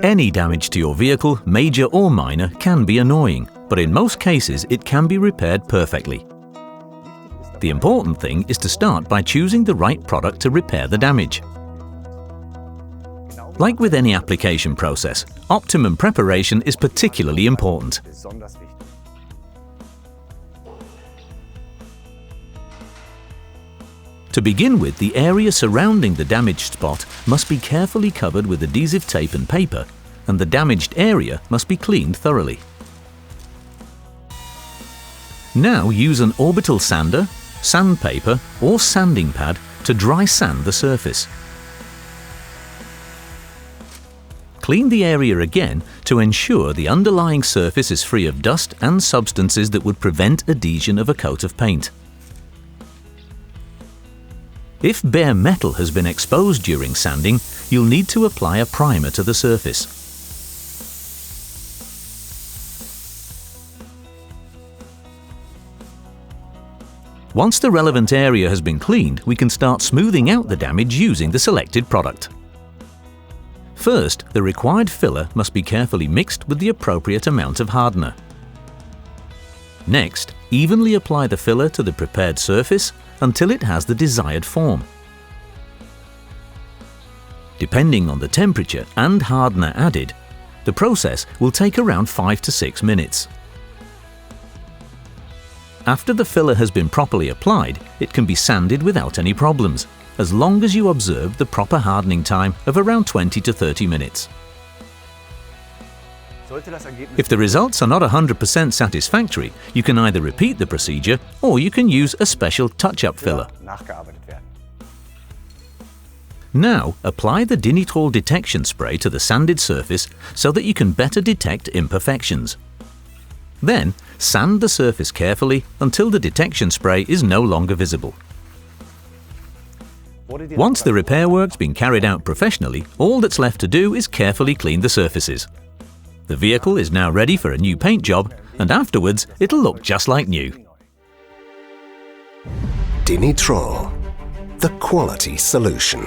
Any damage to your vehicle, major or minor, can be annoying, but in most cases it can be repaired perfectly. The important thing is to start by choosing the right product to repair the damage. Like with any application process, optimum preparation is particularly important. To begin with, the area surrounding the damaged spot must be carefully covered with adhesive tape and paper, and the damaged area must be cleaned thoroughly. Now use an orbital sander, sandpaper or sanding pad to dry sand the surface. Clean the area again to ensure the underlying surface is free of dust and substances that would prevent adhesion of a coat of paint. If bare metal has been exposed during sanding, you'll need to apply a primer to the surface. Once the relevant area has been cleaned, we can start smoothing out the damage using the selected product. First, the required filler must be carefully mixed with the appropriate amount of hardener. Next, evenly apply the filler to the prepared surface until it has the desired form. Depending on the temperature and hardener added, the process will take around 5 to 6 minutes. After the filler has been properly applied, it can be sanded without any problems, as long as you observe the proper hardening time of around 20 to 30 minutes. If the results are not 100% satisfactory, you can either repeat the procedure or you can use a special touch-up filler. Now, apply the DINITROL detection spray to the sanded surface so that you can better detect imperfections. Then, sand the surface carefully until the detection spray is no longer visible. Once the repair work's been carried out professionally, all that's left to do is carefully clean the surfaces. The vehicle is now ready for a new paint job, and afterwards it'll look just like new. DINITROL, the quality solution.